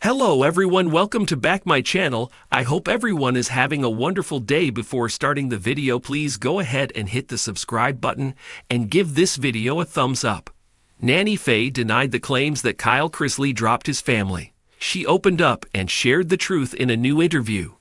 Hello everyone, welcome to back my channel. I hope everyone is having a wonderful day. Before starting the video, please go ahead and hit the subscribe button and give this video a thumbs up. Nanny Faye denied the claims that Chrisley dropped his family. She opened up and shared the truth in a new interview.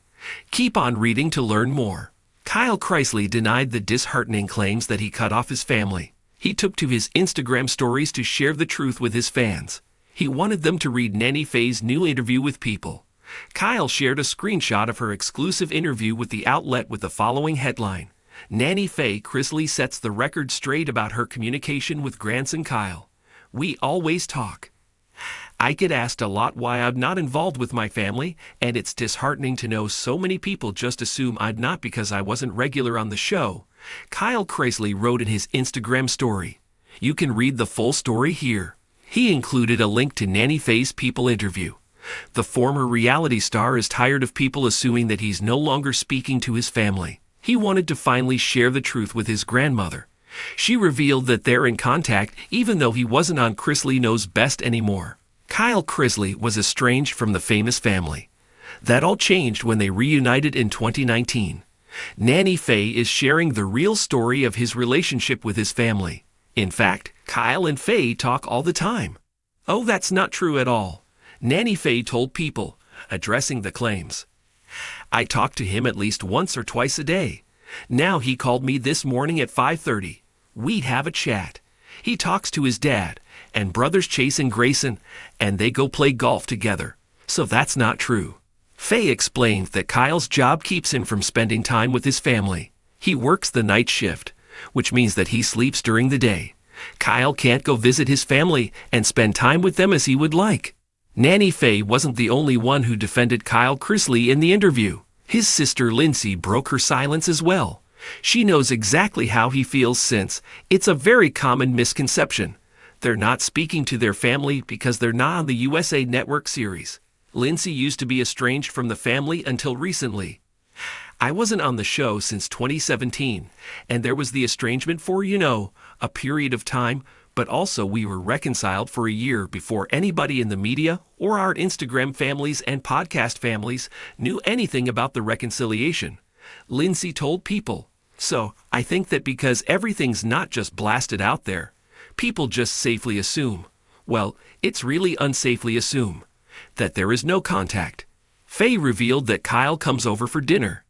Keep on reading to learn more. Chrisley denied the disheartening claims that he cut off his family. He took to his Instagram stories to share the truth with his fans. He wanted them to read Nanny Faye's new interview with People. Kyle shared a screenshot of her exclusive interview with the outlet with the following headline: Nanny Faye Chrisley sets the record straight about her communication with grandson Kyle. We always talk. I get asked a lot why I'm not involved with my family, and it's disheartening to know so many people just assume I'm not because I wasn't regular on the show, Chrisley wrote in his Instagram story. You can read the full story here. He included a link to Nanny Faye's People interview. The former reality star is tired of people assuming that he's no longer speaking to his family. He wanted to finally share the truth with his grandmother. She revealed that they're in contact even though he wasn't on Chrisley Knows Best anymore. Chrisley was estranged from the famous family. That all changed when they reunited in 2019. Nanny Faye is sharing the real story of his relationship with his family. In fact, Kyle and Faye talk all the time. Oh, that's not true at all. Nanny Faye told People, addressing the claims. I talk to him at least once or twice a day. Now he called me this morning at 5:30. We'd have a chat. He talks to his dad and brothers Chase and Grayson, and they go play golf together. So that's not true. Faye explained that Kyle's job keeps him from spending time with his family. He works the night shift, which means that he sleeps during the day. Kyle can't go visit his family and spend time with them as he would like. Nanny Faye wasn't the only one who defended Chrisley in the interview. His sister Lindsay broke her silence as well. She knows exactly how he feels since it's a very common misconception. They're not speaking to their family because they're not on the USA Network series. Lindsay used to be estranged from the family until recently. I wasn't on the show since 2017, and there was the estrangement for, a period of time, but also we were reconciled for a year before anybody in the media or our Instagram families and podcast families knew anything about the reconciliation. Lindsay told People. So, I think that because everything's not just blasted out there, people just safely assume, well, it's really unsafely assume, that there is no contact. Faye revealed that Kyle comes over for dinner.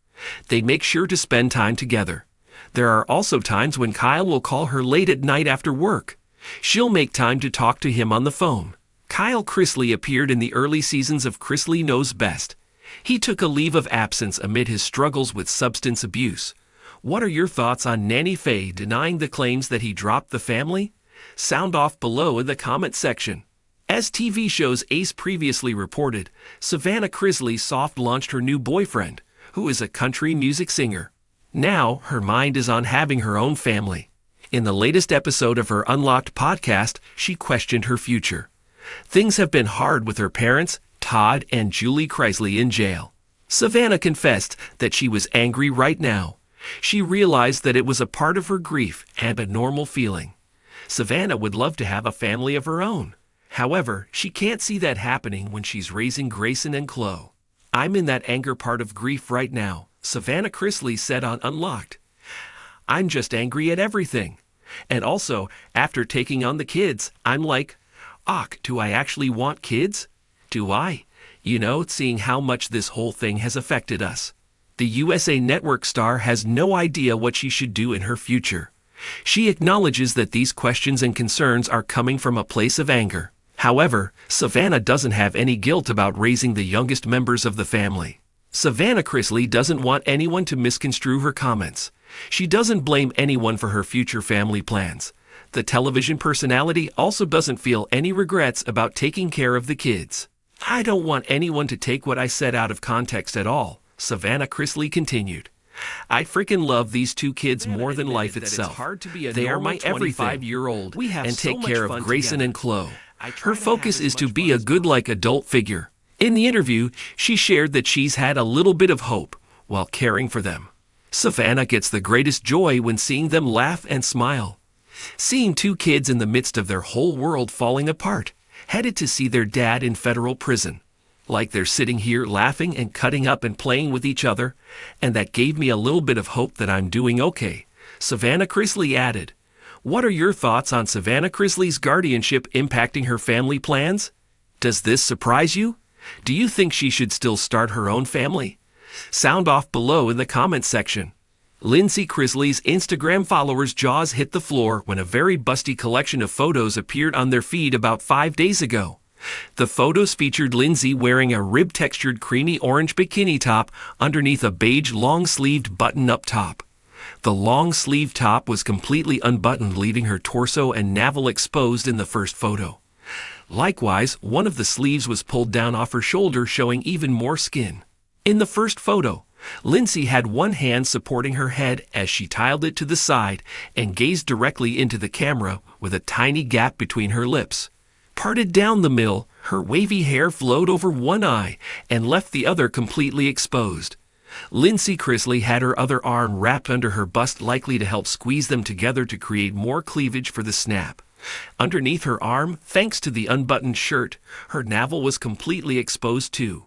They make sure to spend time together. There are also times when Kyle will call her late at night after work. She'll make time to talk to him on the phone. Chrisley appeared in the early seasons of Chrisley Knows Best. He took a leave of absence amid his struggles with substance abuse. What are your thoughts on Nanny Faye denying the claims that he dropped the family? Sound off below in the comment section. As TV shows Ace previously reported, Savannah Chrisley soft-launched her new boyfriend, who is a country music singer. Now, her mind is on having her own family. In the latest episode of her Unlocked podcast, she questioned her future. Things have been hard with her parents, Todd and Julie Chrisley, in jail. Savannah confessed that she was angry right now. She realized that it was a part of her grief and a normal feeling. Savannah would love to have a family of her own. However, she can't see that happening when she's raising Grayson and Chloe. I'm in that anger part of grief right now, Savannah Chrisley said on Unlocked. I'm just angry at everything. And also, after taking on the kids, I'm like, do I actually want kids? Do I? Seeing how much this whole thing has affected us. The USA Network star has no idea what she should do in her future. She acknowledges that these questions and concerns are coming from a place of anger. However, Savannah doesn't have any guilt about raising the youngest members of the family. Savannah Chrisley doesn't want anyone to misconstrue her comments. She doesn't blame anyone for her future family plans. The television personality also doesn't feel any regrets about taking care of the kids. I don't want anyone to take what I said out of context at all, Savannah Chrisley continued. I freaking love these two kids more than life itself. They are my everything. And take care of Grayson and Chloe. Her focus is to be a good adult figure. In the interview, she shared that she's had a little bit of hope while caring for them. Savannah gets the greatest joy when seeing them laugh and smile. Seeing two kids in the midst of their whole world falling apart, headed to see their dad in federal prison. like they're sitting here laughing and cutting up and playing with each other, and that gave me a little bit of hope that I'm doing okay," Savannah Chrisley added. What are your thoughts on Savannah Chrisley's guardianship impacting her family plans? Does this surprise you? Do you think she should still start her own family? Sound off below in the comments section. Lindsay Chrisley's Instagram followers' jaws hit the floor when a very busty collection of photos appeared on their feed about 5 days ago. The photos featured Lindsay wearing a rib-textured creamy orange bikini top underneath a beige long-sleeved button-up top. The long-sleeved top was completely unbuttoned, leaving her torso and navel exposed in the first photo. Likewise, one of the sleeves was pulled down off her shoulder, showing even more skin. In the first photo, Lindsay had one hand supporting her head as she tiled it to the side and gazed directly into the camera with a tiny gap between her lips. Parted down the middle, her wavy hair flowed over one eye and left the other completely exposed. Lindsay Chrisley had her other arm wrapped under her bust, likely to help squeeze them together to create more cleavage for the snap. Underneath her arm, thanks to the unbuttoned shirt, her navel was completely exposed too.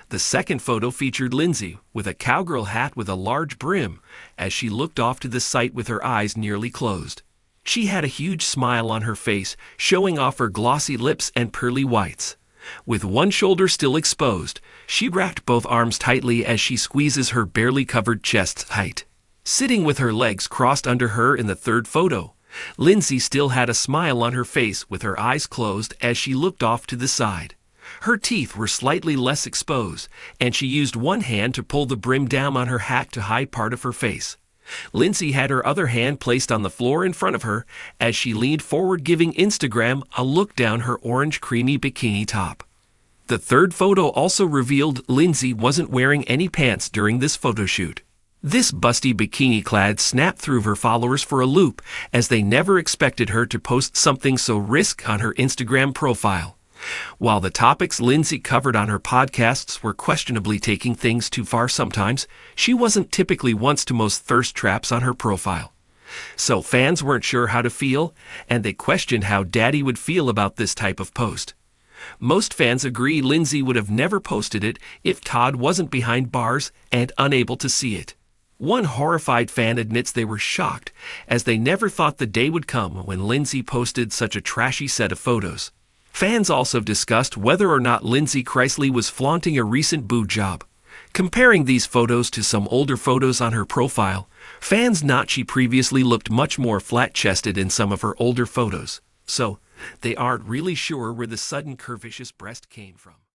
The second photo featured Lindsay with a cowgirl hat with a large brim as she looked off to the side with her eyes nearly closed. She had a huge smile on her face, showing off her glossy lips and pearly whites. With one shoulder still exposed, she wrapped both arms tightly as she squeezes her barely covered chest tight. Sitting with her legs crossed under her in the third photo, Lindsay still had a smile on her face with her eyes closed as she looked off to the side. Her teeth were slightly less exposed, and she used one hand to pull the brim down on her hat to hide part of her face. Lindsay had her other hand placed on the floor in front of her as she leaned forward, giving Instagram a look down her orange creamy bikini top. The third photo also revealed Lindsay wasn't wearing any pants during this photo shoot. This busty bikini-clad snapped through her followers for a loop, as they never expected her to post something so risque on her Instagram profile. While the topics Lindsay covered on her podcasts were questionably taking things too far sometimes, she wasn't typically one to most thirst traps on her profile. So fans weren't sure how to feel, and they questioned how Daddy would feel about this type of post. Most fans agree Lindsay would have never posted it if Todd wasn't behind bars and unable to see it. One horrified fan admits they were shocked, as they never thought the day would come when Lindsay posted such a trashy set of photos. Fans also discussed whether or not Lindsay Chrisley was flaunting a recent boob job. Comparing these photos to some older photos on her profile, fans note she previously looked much more flat-chested in some of her older photos, so they aren't really sure where the sudden curvaceous breast came from.